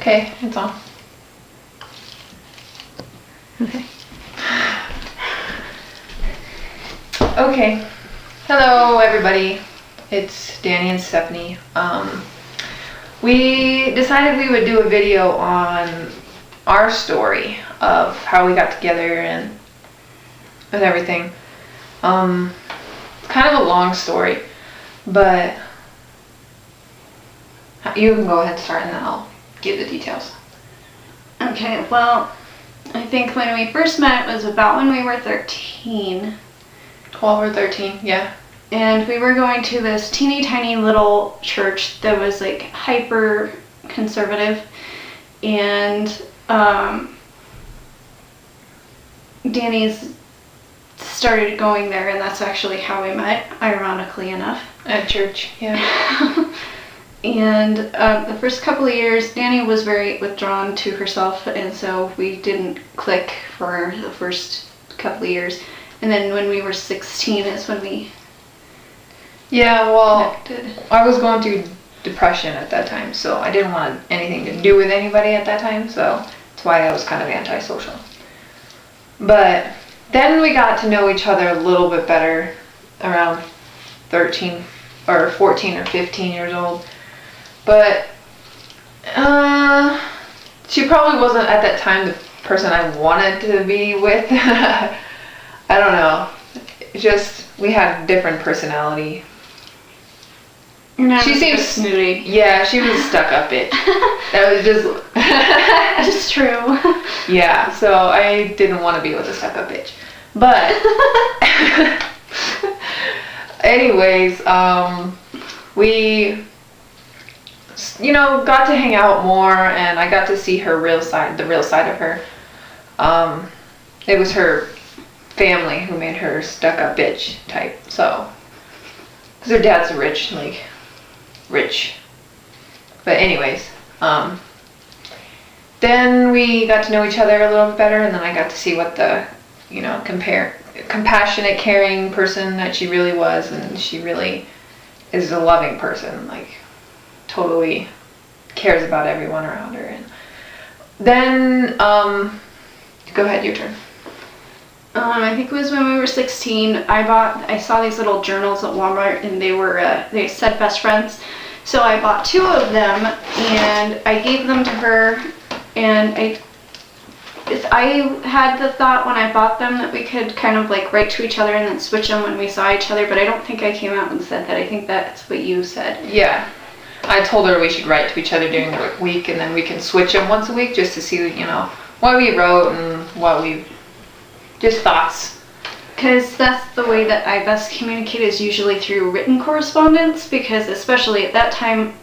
Okay, it's on. Okay. Okay. Hello, everybody. It's Danny and Stephanie. We decided we would do a video on our story of how we got together and everything. Kind of a long story, but you can go ahead and start and then I'll give the details. Okay, well, I think when we first met was about when we were 13. 12 or 13, yeah. And we were going to this teeny tiny little church that was like hyper conservative. And Danny's started going there, and that's actually how we met, ironically enough. At church, yeah. And the first couple of years, Danny was very withdrawn to herself, and so we didn't click for the first couple of years. And then when we were 16 is when we connected. I was going through depression at that time, so I didn't want anything to do with anybody at that time, so that's why I was kind of antisocial. But then we got to know each other a little bit better around 13 or 14 or 15 years old. But she probably wasn't at that time the person I wanted to be with. I don't know. Just, we had a different personality. She seems snooty. Yeah, she was a stuck-up bitch. That was just... It's true. Yeah, so I didn't want to be with a stuck-up bitch. But... anyways, we... got to hang out more, and I got to see her real side, the real side of her. It was her family who made her stuck-up bitch type, so. Because her dad's rich. But anyways, then we got to know each other a little bit better, and then I got to see what the, compassionate, caring person that she really was, and she really is a loving person, totally cares about everyone around her. And then, go ahead, your turn. I think it was when we were 16. I saw these little journals at Walmart, and they said best friends. So I bought 2 of them, and I gave them to her, and I had the thought when I bought them that we could kind of write to each other and then switch them when we saw each other, but I don't think I came out and said that. I think that's what you said. Yeah. I told her we should write to each other during the week, and then we can switch them once a week just to see, what we wrote and what we... just thoughts. Because that's the way that I best communicate, is usually through written correspondence, because especially at that time,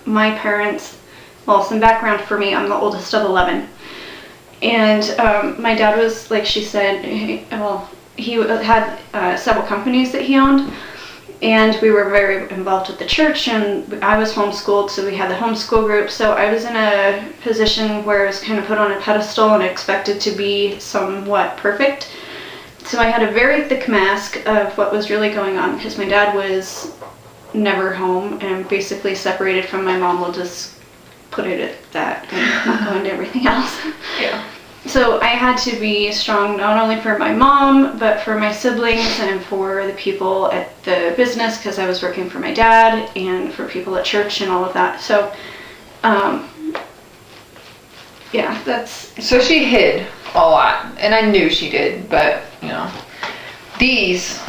my parents... Well, some background for me, I'm the oldest of 11. And my dad was, like she said, he had several companies that he owned. And we were very involved with the church, and I was homeschooled, so we had the homeschool group. So I was in a position where I was kind of put on a pedestal and expected to be somewhat perfect. So I had a very thick mask of what was really going on, because my dad was never home and basically separated from my mom. We'll just put it at that and not go into everything else. Yeah. So I had to be strong not only for my mom, but for my siblings and for the people at the business, because I was working for my dad, and for people at church and all of that. So, yeah, that's... So she hid a lot, and I knew she did, but, these...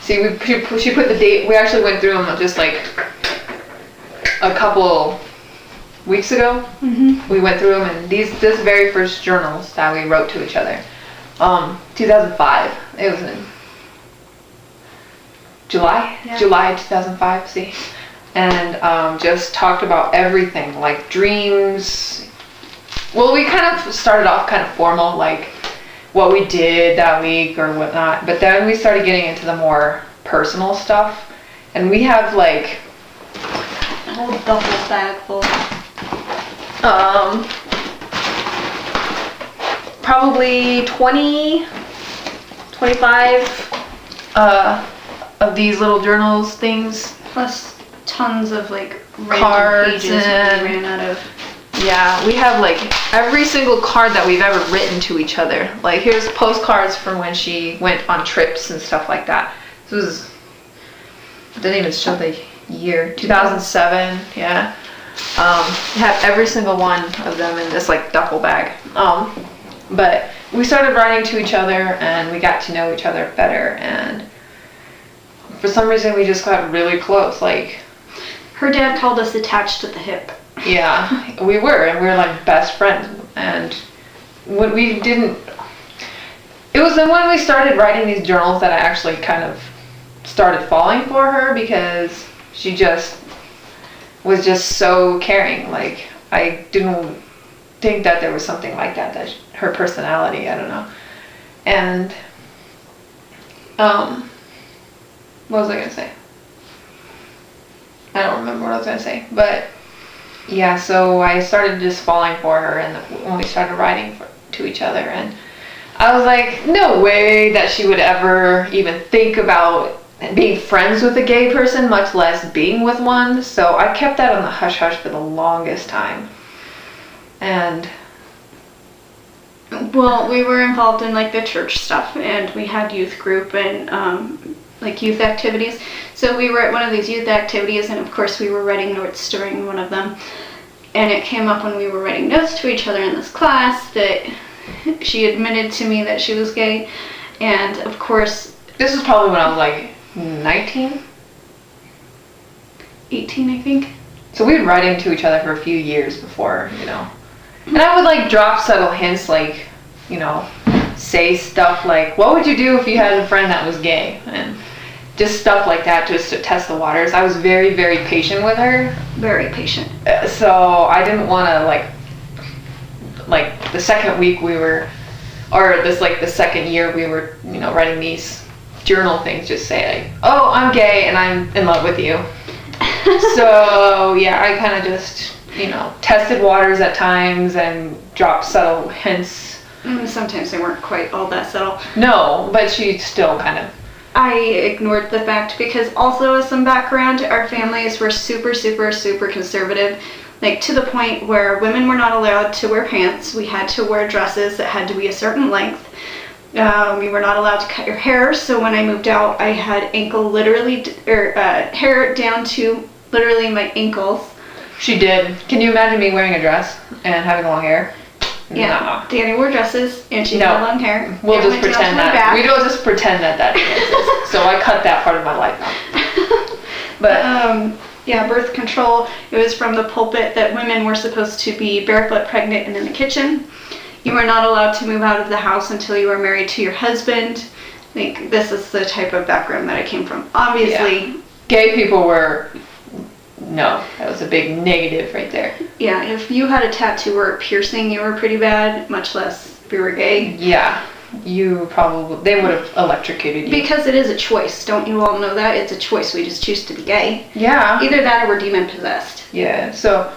See, she put the date... We actually went through them just a couple... weeks ago. We went through them, and this very first journals that we wrote to each other, 2005. It was in July. Yeah. July 2005. See, and just talked about everything, like dreams. Well, we kind of started off kind of formal, like what we did that week or whatnot, but then we started getting into the more personal stuff, and we have a whole duffel bag full. Probably 20, 25 of these little journals things. Plus tons of random cards pages and we ran out of. Yeah, we have like every single card that we've ever written to each other. Like here's postcards from when she went on trips and stuff like that. This was, it didn't even show the year, 2007, yeah. We have every single one of them in this like duffel bag. But we started writing to each other and we got to know each other better, and for some reason we just got really close. Like, her dad called us attached at the hip. yeah, we were, and we were like best friends. And when we didn't, it was then when we started writing these journals that I actually kind of started falling for her, because she just was just so caring. Like, I didn't think that there was something like that her personality, I don't know. And what was I gonna say? I don't remember what I was gonna say, but yeah, so I started just falling for her, and when we started writing to each other, and I was like, no way that she would ever even think about being friends with a gay person, much less being with one. So I kept that on the hush hush for the longest time. And well, we were involved in like the church stuff, and we had youth group and like youth activities. So we were at one of these youth activities, and of course we were writing notes during one of them. And it came up when we were writing notes to each other in this class that she admitted to me that she was gay. And of course, this was probably when I was like 19? 18, I think. So we were writing to each other for a few years before, you know. And I would like drop subtle hints, like, you know, say stuff like, what would you do if you had a friend that was gay? And just stuff like that, just to test the waters. I was very, very patient with her. Very patient. So I didn't want to like the second week we were, or this like the second year we were, you know, writing these journal things, just say like, oh, I'm gay and I'm in love with you. So yeah, I kind of just, you know, tested waters at times and dropped subtle hints. Sometimes they weren't quite all that subtle. No, but she still kind of. I ignored the fact because also as some background, our families were super, super, super conservative. Like to the point where women were not allowed to wear pants. We had to wear dresses that had to be a certain length. We were not allowed to cut your hair. So when I moved out, I had hair down to literally my ankles. She did. Can you imagine me wearing a dress and having long hair? Yeah, no. Danny wore dresses and she had long hair. We'll just pretend that. We don't just pretend that exists. So I cut that part of my life out. But yeah, birth control. It was from the pulpit that women were supposed to be barefoot, pregnant, and in the kitchen. You were not allowed to move out of the house until you were married to your husband. Like, this is the type of background that I came from. Obviously, yeah. Gay people were. No, that was a big negative right there. Yeah, if you had a tattoo or a piercing, you were pretty bad, much less if you were gay. Yeah, they would have electrocuted you. Because it is a choice, don't you all know that? It's a choice, we just choose to be gay. Yeah. Either that or we're demon possessed. Yeah, so,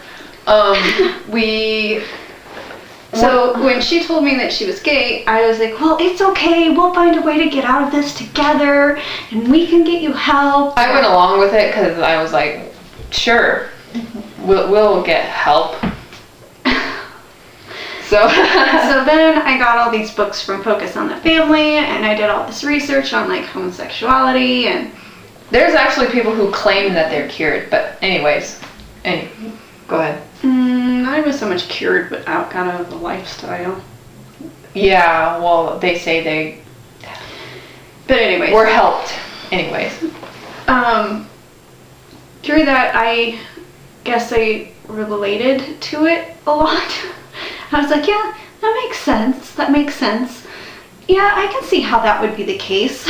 So when she told me that she was gay, I was like, well, it's okay, we'll find a way to get out of this together, and we can get you help. I went along with it because I was like, sure, we'll get help. So then I got all these books from Focus on the Family, and I did all this research on like homosexuality, and there's actually people who claim that they're cured, but anyways, go ahead. Not even so much cured, but got out of the lifestyle. Yeah, well, they say they. But anyways, were helped. Anyways. Through that, I guess I related to it a lot. I was like, yeah, that makes sense. That makes sense. Yeah, I can see how that would be the case.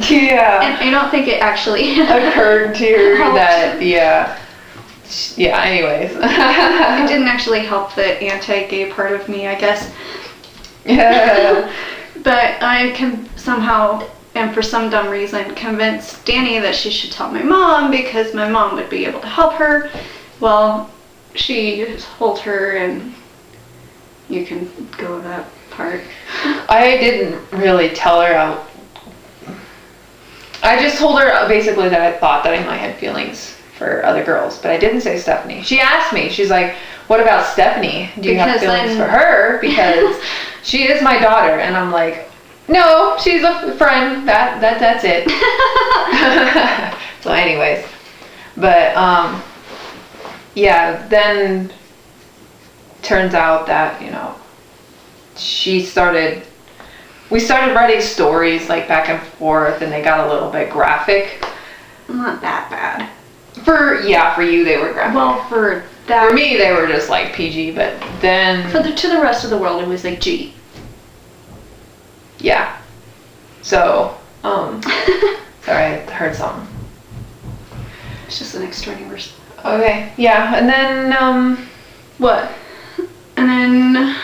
Yeah. And I don't think it actually occurred to her that, yeah. Yeah, anyways. It didn't actually help the anti-gay part of me, I guess. Yeah. But I can somehow, and for some dumb reason, convince Danny that she should tell my mom because my mom would be able to help her. Well, she told her, and you can go that part. I didn't really tell her. I just told her basically that I thought that I might have feelings for other girls, but I didn't say Stephanie. She asked me, she's like, what about Stephanie? Do you have Because feelings then- for her? Because she is my daughter. And I'm like, no, she's a friend. That's it. So anyways, but yeah, then turns out that, you know, we started writing stories like back and forth, and they got a little bit graphic. Not that bad. For you they were graphic. Well, for that. For me they were just like PG, but then To the rest of the world, it was like G. yeah. So, sorry, I heard something. It's just the next door neighbors. Okay, yeah, and then, what? And then,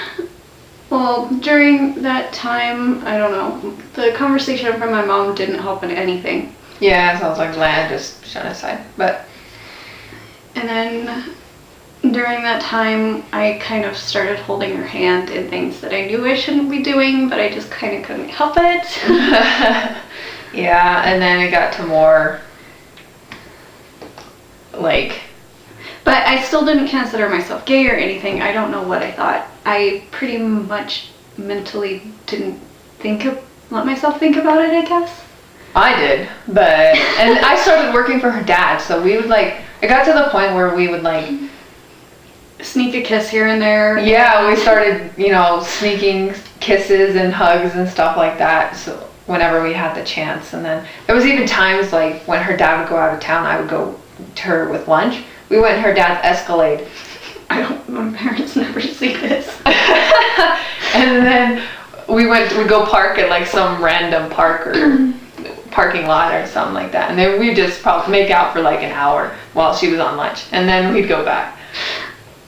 well, during that time, I don't know, the conversation from my mom didn't help in anything. Yeah, so I was like, land just shut aside, but. And then, during that time, I kind of started holding her hand in things that I knew I shouldn't be doing, but I just kind of couldn't help it. Yeah, and then it got to more, like. But I still didn't consider myself gay or anything. I don't know what I thought. I pretty much mentally didn't let myself think about it, I guess. I did, but, and I started working for her dad, so we would like, it got to the point where we would like, Sneak a kiss here and there. yeah, we started, you know, sneaking kisses and hugs and stuff like that, so whenever we had the chance. And then there was even times like when her dad would go out of town, I would go to her with lunch. We went in her dad's Escalade. My parents never see this. And then we'd go park at like some random park or parking lot or something like that. And then we'd just probably make out for like an hour while she was on lunch. And then we'd go back.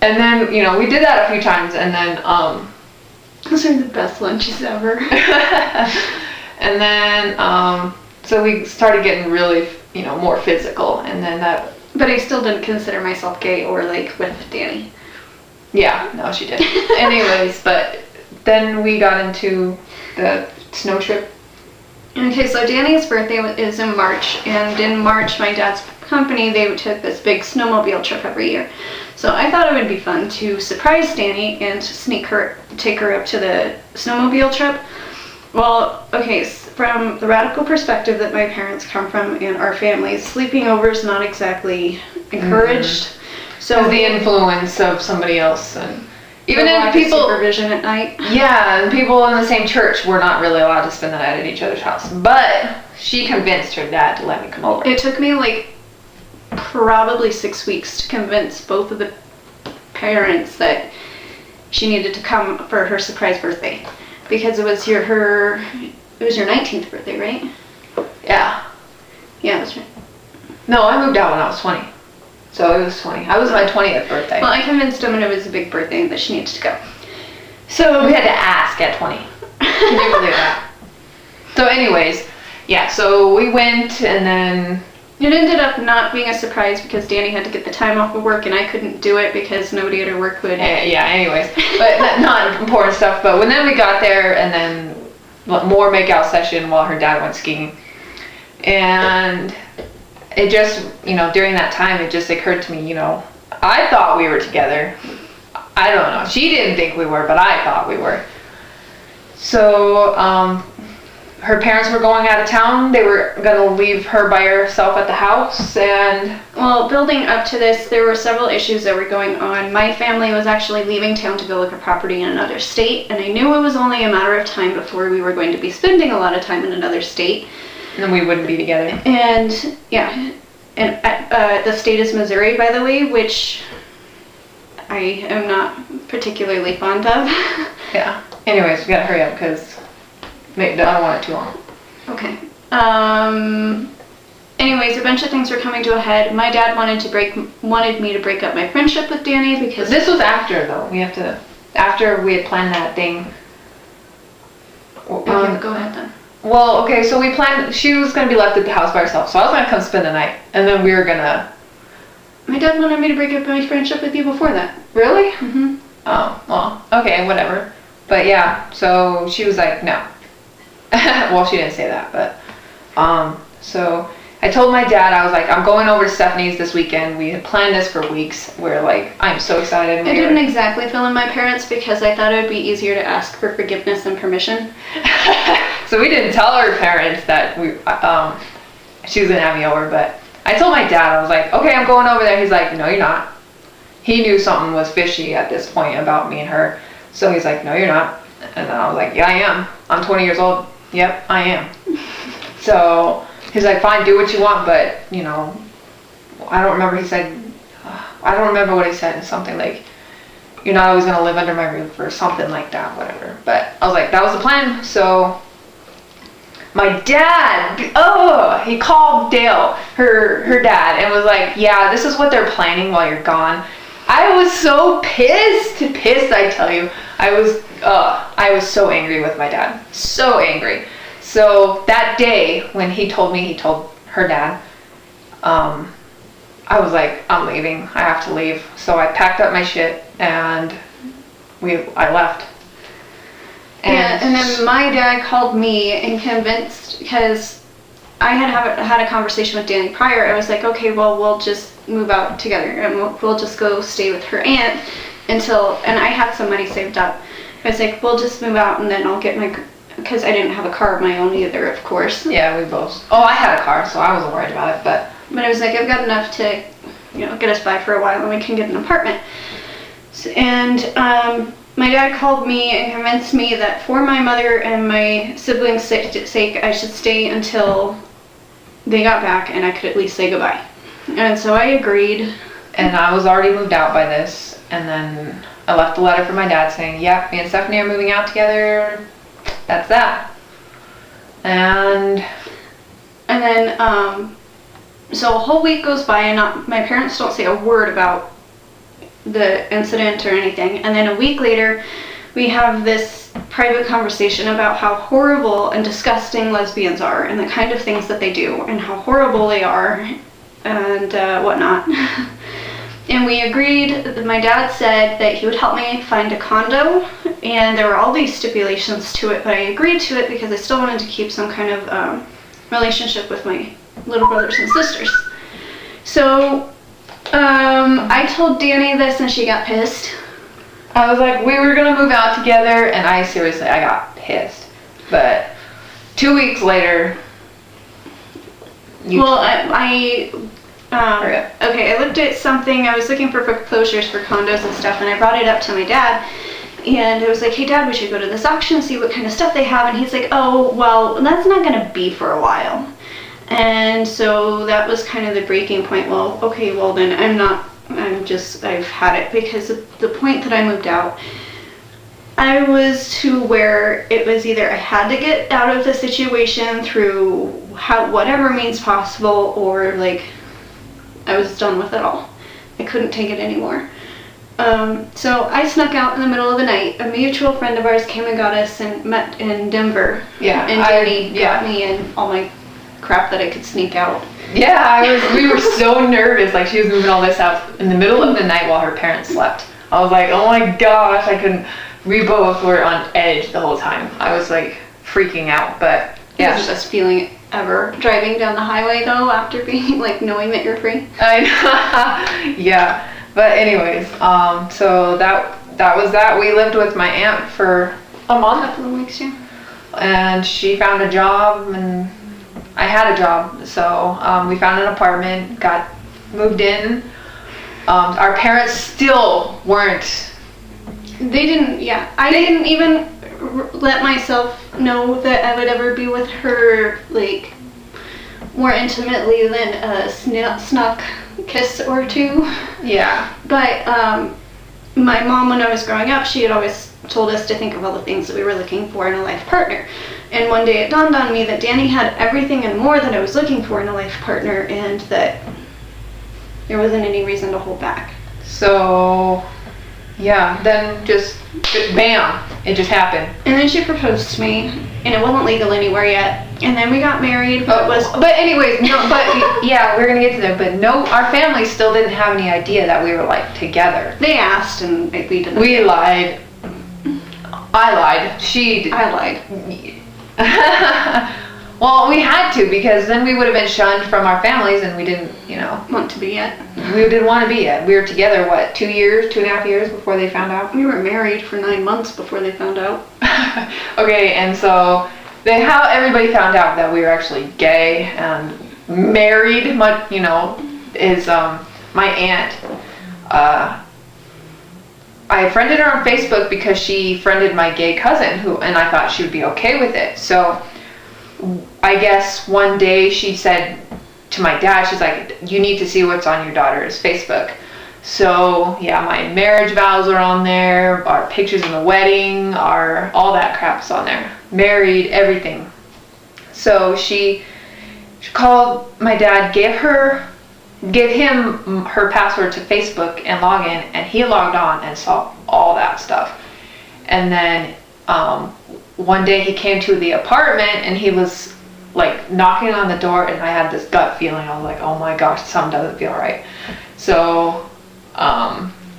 And then, you know, we did that a few times, and then, Those are the best lunches ever. and then, so we started getting really, you know, more physical, and then that. But I still didn't consider myself gay or like with Danny. Yeah, no, she didn't. Anyways, but then we got into the snow trip. Okay, so Danny's birthday is in March, and in March, my dad's company, they took this big snowmobile trip every year. So I thought it would be fun to surprise Danny and take her up to the snowmobile trip. Well, okay, from the radical perspective that my parents come from and our families, sleeping over is not exactly encouraged. So the influence of somebody else, and even the if lack of people, supervision at night. yeah, and people in the same church were not really allowed to spend the night at each other's house. But she convinced her dad to let me come over. It took me like probably 6 weeks to convince both of the parents that she needed to come for her surprise birthday, because it was your 19th birthday, right? Yeah. Yeah, that's right. No, I moved out when I was 20. So it was 20. I was my 20th birthday. Well, I convinced them and it was a big birthday and that she needed to go. So we had to ask at 20. Can you believe that? So anyways, yeah, so we went, and then It ended up not being a surprise because Danny had to get the time off of work and I couldn't do it because nobody at her work would. yeah, anyways, but not important stuff. But then we got there, and then more makeout session while her dad went skiing, and it just, you know, during that time, it just occurred to me, you know, I thought we were together. I don't know. She didn't think we were, but I thought we were. So, her parents were going out of town. They were going to leave her by herself at the house, and... Well, building up to this, there were several issues that were going on. My family was actually leaving town to go look at property in another state, and I knew it was only a matter of time before we were going to be spending a lot of time in another state. And we wouldn't be together. And, yeah, and the state is Missouri, by the way, which I am not particularly fond of. Yeah. Anyways, we gotta hurry up, because I don't want it too long. Okay. Anyways, a bunch of things were coming to a head. My dad wanted me to break up my friendship with Danny because This was after, though. After we had planned that thing. Okay, go ahead then. Well, okay, so we planned, she was going to be left at the house by herself, so I was going to come spend the night, and then we were going to... My dad wanted me to break up my friendship with you before that. Really? Mm-hmm. Oh, well, okay, whatever. But yeah, so she was like, no. Well, she didn't say that, but, so I told my dad, I was like, I'm going over to Stephanie's this weekend. We had planned this for weeks. We're like, I'm so excited. I didn't exactly fill in my parents because I thought it would be easier to ask for forgiveness and permission. So we didn't tell her parents that she was gonna have me over, but I told my dad, I was like, okay, I'm going over there. He's like, no, you're not. He knew something was fishy at this point about me and her. So he's like, no, you're not. And then I was like, yeah, I am. I'm 20 years old. Yep, I am. So he's like, fine, do what you want, but, you know, I don't remember what he said. Something like, you're not always going to live under my roof or something like that, whatever. But I was like, that was the plan. So my dad, he called Dale, her dad, and was like, yeah, this is what they're planning while you're gone. I was so pissed, I tell you. I was so angry with my dad. So angry. So that day when he told her dad, I was like, I'm leaving. I have to leave. So I packed up my shit and I left. And then my dad called me and convinced, because I had a conversation with Danny prior. I was like, okay, well, we'll just move out together and we'll just go stay with her aunt and I had some money saved up. I was like, we'll just move out and then I'll get because I didn't have a car of my own either, of course. Yeah, we both. Oh, I had a car, so I wasn't worried about it, but I was like, I've got enough to, get us by for a while and we can get an apartment. My dad called me and convinced me that for my mother and my siblings' sake, I should stay until they got back and I could at least say goodbye. And so I agreed. And I was already moved out by this. And then I left a letter for my dad saying, yep, me and Stephanie are moving out together. That's that. And then, so a whole week goes by and my parents don't say a word about the incident or anything. And then a week later, we have this private conversation about how horrible and disgusting lesbians are and the kind of things that they do and how horrible they are and whatnot. And we agreed, my dad said that he would help me find a condo, and there were all these stipulations to it, but I agreed to it because I still wanted to keep some kind of relationship with my little brothers and sisters. So I told Danny this and she got pissed. I was like, we were gonna move out together, and I got pissed. But 2 weeks later, I looked at something. I was looking for foreclosures for condos and stuff, and I brought it up to my dad. And I was like, hey dad, we should go to this auction, see what kind of stuff they have. And he's like, oh, well, that's not gonna be for a while. And so that was kind of the breaking point. Well, okay, well then I've had it, because at the point that I moved out, I was to where it was either I had to get out of the situation through whatever means possible, or like I was done with it all. I couldn't take it anymore. So I snuck out in the middle of the night. A mutual friend of ours came and got us and met in Denver. Yeah. And Danny got me and all my crap that I could sneak out. Yeah, we were so nervous. Like, she was moving all this out in the middle of the night while her parents slept. I was like, oh my gosh, we both were on edge the whole time. I was like freaking out, but yeah. It was the best feeling ever, driving down the highway though, after being like knowing that you're free. I know. Yeah, but anyways, so that was that. We lived with my aunt for a month. A couple of weeks, yeah. And she found a job, and I had a job, so we found an apartment, got moved in. Our parents still weren't. They didn't, yeah. I didn't even let myself know that I would ever be with her, like, more intimately than a snuck kiss or two. Yeah. But my mom, when I was growing up, she had always told us to think of all the things that we were looking for in a life partner. And one day it dawned on me that Danny had everything and more that I was looking for in a life partner, and that there wasn't any reason to hold back. So, yeah, then just bam, it just happened. And then she proposed to me, and it wasn't legal anywhere yet. And then we got married, but yeah, we're gonna get to that. But no, our family still didn't have any idea that we were like together. They asked, and we didn't. We lied. I lied. I lied. Well, we had to, because then we would have been shunned from our families, and we didn't, you know. Want to be yet? We didn't want to be yet. We were together, what, 2 years, 2.5 years before they found out? We were married for 9 months before they found out. Okay, and so how everybody found out that we were actually gay and married, you know, is my aunt. I friended her on Facebook because she friended my gay cousin, and I thought she would be okay with it. So I guess one day she said to my dad, she's like, you need to see what's on your daughter's Facebook. So yeah, my marriage vows are on there, our pictures in the wedding, all that crap's on there. Married, everything. So she called my dad, gave him her password to Facebook and login, and he logged on and saw all that stuff. And then one day he came to the apartment, and he was like knocking on the door, and I had this gut feeling. I was like, oh my gosh, something doesn't feel right. So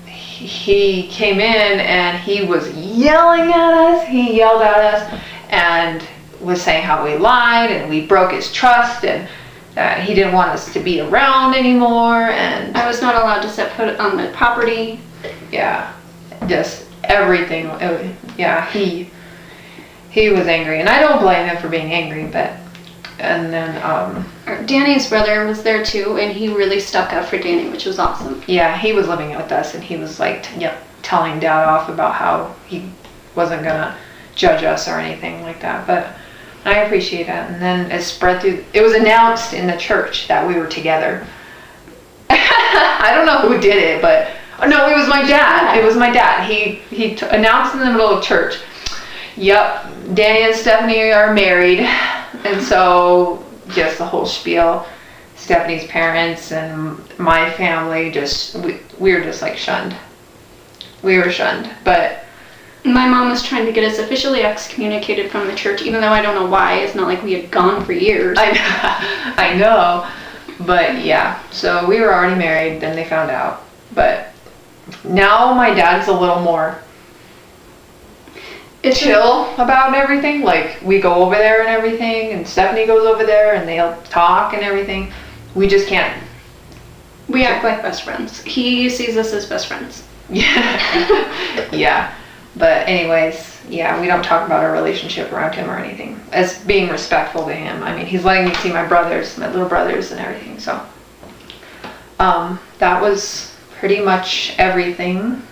he came in, and he was yelling at us. He yelled at us and was saying how we lied and we broke his trust, and that he didn't want us to be around anymore, and I was not allowed to set foot on the property. Yeah, just everything. Yeah, he was angry, and I don't blame him for being angry, but, and then Danny's brother was there too, and he really stuck up for Danny, which was awesome. Yeah, he was living with us, and he was like telling Dad off about how he wasn't gonna judge us or anything like that, but I appreciate that. And then it spread through. It was announced in the church that we were together. I don't know who did it, but no, it was my dad. It was my dad. He announced in the middle of church, "Yep, Danny and Stephanie are married," and so just the whole spiel. Stephanie's parents and my family we were just like shunned. We were shunned, but. My mom was trying to get us officially excommunicated from the church, even though I don't know why. It's not like we had gone for years. I know, but yeah. So we were already married, then they found out. But now my dad's a little more chill about everything. Like, we go over there and everything, and Stephanie goes over there, and they'll talk and everything. We just can't. We act like best friends. He sees us as best friends. Yeah. Yeah. But anyways, yeah, we don't talk about our relationship around him or anything. As being respectful to him. I mean, he's letting me see my brothers, my little brothers and everything, so. That was pretty much everything.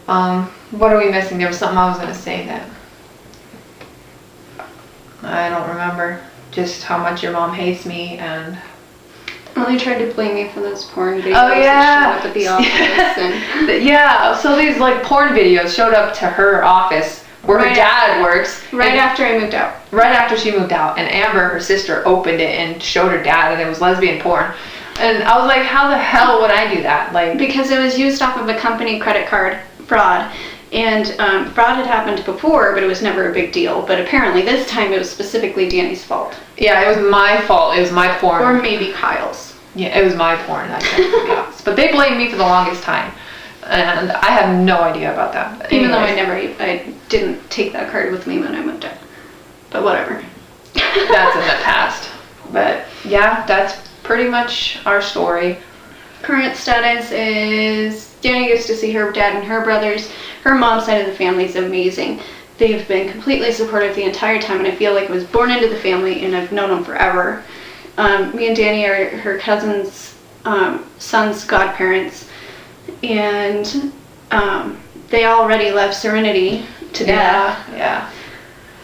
What are we missing? There was something I was going to say that I don't remember. Just how much your mom hates me, and... Well, they tried to blame me for those porn videos that showed up at the office. And yeah, so these like porn videos showed up to her office where her dad works. Right after I moved out. Right after she moved out. And Amber, her sister, opened it and showed her dad, and it was lesbian porn. And I was like, how the hell would I do that? Like, because it was used off of a company credit card fraud. And fraud had happened before, but it was never a big deal. But apparently this time it was specifically Danny's fault. Yeah, it was my fault. It was my porn. Or maybe Kyle's. Yeah, it was my porn. I can't be honest. But they blamed me for the longest time. And I have no idea about that. But even though I didn't take that card with me when I moved out. But whatever. That's in the past. But yeah, that's pretty much our story. Current status is Danny gets to see her dad and her brothers. Her mom's side of the family is amazing. They've been completely supportive the entire time, and I feel like I was born into the family, and I've known them forever. Me and Danny are her cousin's son's godparents, and they already love Serenity to death. Yeah.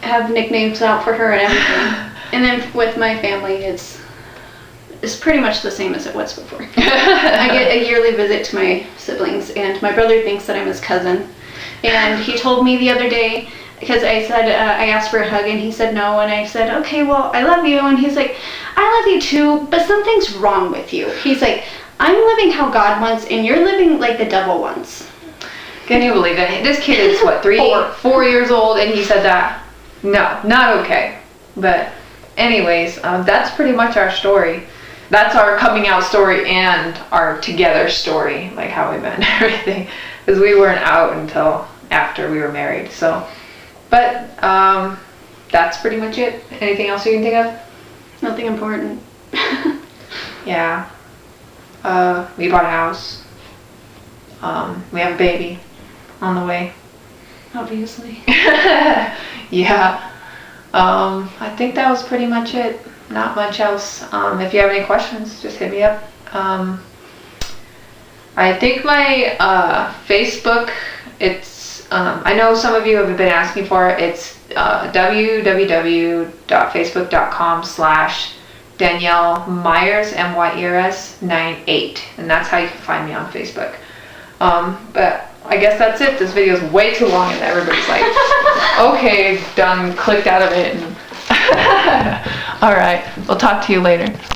Have nicknames out for her and everything. And then with my family, it's pretty much the same as it was before. I get a yearly visit to my siblings, and my brother thinks that I'm his cousin. And he told me the other day, because I said, I asked for a hug, and he said no, and I said, okay, well, I love you. And he's like, I love you too, but something's wrong with you. He's like, I'm living how God wants, and you're living like the devil wants. Can you believe it? This kid is, what, 4 years old, and he said that? No, not okay. But anyways, that's pretty much our story. That's our coming out story and our together story, like how we met and everything. Because we weren't out until after we were married, so. But that's pretty much it. Anything else you can think of? Nothing important. Yeah. We bought a house. We have a baby on the way. Obviously. Yeah. I think that was pretty much it. Not much else. If you have any questions, just hit me up. I think my Facebook, it's, I know some of you have been asking for it. It's www.facebook.com/Danielle Myers, MYERS 98. And that's how you can find me on Facebook. But I guess that's it. This video is way too long and everybody's like, okay, done, clicked out of it. And all right, we'll talk to you later.